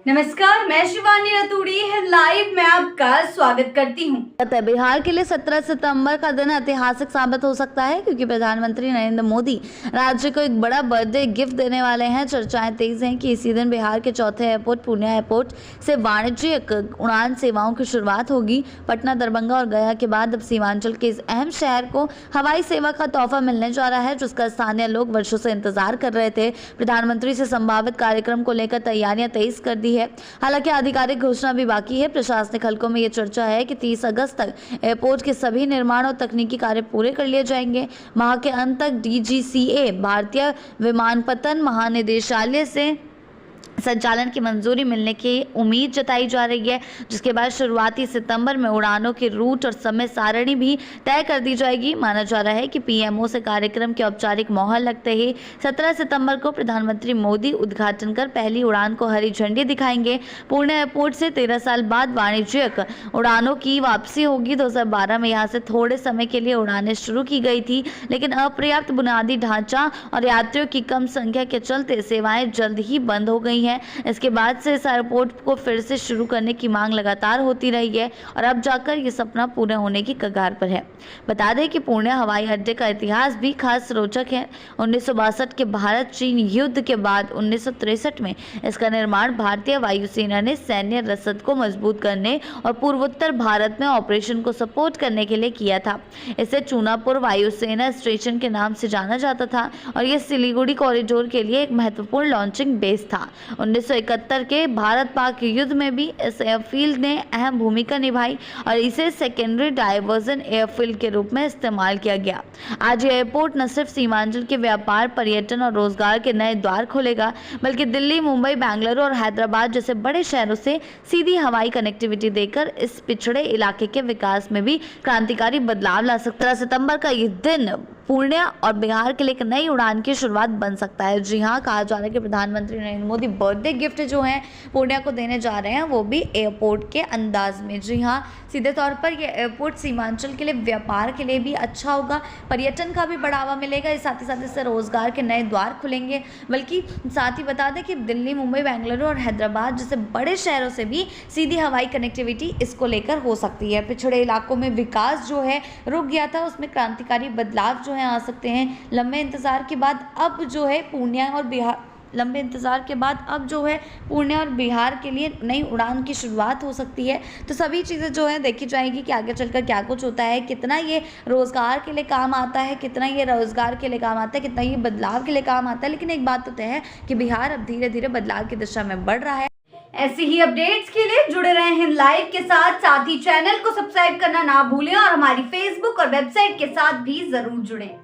नमस्कार, मैं शिवानी रतूड़ी लाइव में आपका स्वागत करती हूँ। बिहार के लिए 17 सितंबर का दिन ऐतिहासिक साबित हो सकता है क्योंकि प्रधानमंत्री नरेंद्र मोदी राज्य को एक बड़ा बर्थडे गिफ्ट देने वाले हैं। चर्चाएं तेज हैं कि इसी दिन बिहार के चौथे एयरपोर्ट पूर्णिया एयरपोर्ट से वाणिज्यिक उड़ान सेवाओं की शुरुआत होगी। पटना, दरभंगा और गया के बाद अब सीमांचल के इस अहम शहर को हवाई सेवा का तोहफा मिलने जा रहा है, जिसका स्थानीय लोग वर्षों से इंतजार कर रहे थे। प्रधानमंत्री से संभावित कार्यक्रम को लेकर तैयारियां तेज कर दी है। हालांकि आधिकारिक घोषणा भी बाकी है। प्रशासनिक हलकों में यह चर्चा है कि 30 अगस्त तक एयरपोर्ट के सभी निर्माण और तकनीकी कार्य पूरे कर लिए जाएंगे। माह के अंत तक डीजीसीए भारतीय विमानपत्तन महानिदेशालय से संचालन की मंजूरी मिलने की उम्मीद जताई जा रही है, जिसके बाद शुरुआती सितंबर में उड़ानों के रूट और समय सारणी भी तय कर दी जाएगी। माना जा रहा है कि पीएमओ से कार्यक्रम के औपचारिक मोहर लगते ही 17 सितंबर को प्रधानमंत्री मोदी उद्घाटन कर पहली उड़ान को हरी झंडी दिखाएंगे। पूर्णिया एयरपोर्ट से 13 साल बाद वाणिज्यिक उड़ानों की वापसी होगी। 2012 में यहाँ से थोड़े समय के लिए उड़ानें शुरू की गई थी, लेकिन अपर्याप्त बुनियादी ढांचा और यात्रियों की कम संख्या के चलते सेवाएं जल्द ही बंद हो गई है। इसके बाद से इस एयरपोर्ट को फिर से शुरू करने की मांग लगातार होती रही है और अब जाकर ये सपना पूरा होने की कगार पर है। बता दें कि पूर्णिया हवाई अड्डे का इतिहास भी खास रोचक है। 1962 के भारत चीन युद्ध के बाद 1963 में इसका निर्माण भारतीय वायुसेना ने सैन्य रसद को मजबूत करने और पूर्वोत्तर भारत में ऑपरेशन को सपोर्ट करने के लिए किया था। इसे चूनापुर वायुसेना स्टेशन के नाम से जाना जाता था और यह सिलीगुड़ी कॉरिडोर के लिए एक महत्वपूर्ण लॉन्चिंग बेस था। 1971 के भारत पाक युद्ध में भी इस एयरफील्ड ने अहम भूमिका निभाई और इसे सेकेंडरी डायवर्जन एयरफील्ड के रूप में इस्तेमाल किया गया। आज ये एयरपोर्ट न सिर्फ सीमांचल के व्यापार, पर्यटन और रोजगार के नए द्वार खोलेगा, बल्कि दिल्ली, मुंबई, बेंगलुरु और हैदराबाद जैसे बड़े शहरों से सीधी हवाई कनेक्टिविटी देकर इस पिछड़े इलाके के विकास में भी क्रांतिकारी बदलाव ला सकता है। 17 सितंबर का ये दिन पूर्णिया और बिहार के लिए एक नई उड़ान की शुरुआत बन सकता है। जी हाँ, कहा जा रहा है कि प्रधानमंत्री नरेंद्र मोदी बर्थडे गिफ्ट जो है पूर्णिया को देने जा रहे हैं, वो भी एयरपोर्ट के अंदाज में। जी हाँ, सीधे तौर पर ये एयरपोर्ट सीमांचल के लिए, व्यापार के लिए भी अच्छा होगा, पर्यटन का भी बढ़ावा मिलेगा, साथ ही साथ इससे रोजगार के नए द्वार खुलेंगे। बल्कि साथ ही बता दें कि दिल्ली, मुंबई, बेंगलुरु और हैदराबाद जैसे बड़े शहरों से भी सीधी हवाई कनेक्टिविटी इसको लेकर हो सकती है। पिछड़े इलाकों में विकास जो है रुक गया था, उसमें क्रांतिकारी बदलाव जो आ सकते हैं। लंबे इंतजार के बाद अब जो है पूर्णिया और बिहार के लिए नई उड़ान की शुरुआत हो सकती है। तो सभी चीज़ें जो है देखी जाएगी कि आगे चलकर क्या कुछ होता है, कितना ये रोज़गार के लिए काम आता है, कितना ये बदलाव के लिए काम आता है। लेकिन एक बात तो तय है कि बिहार अब धीरे धीरे बदलाव की दिशा में बढ़ रहा है। ऐसी ही अपडेट्स के लिए जुड़े रहे हैं लाइव के साथ ही चैनल को सब्सक्राइब करना ना भूलें और हमारी फेसबुक और वेबसाइट के साथ भी जरूर जुड़ें।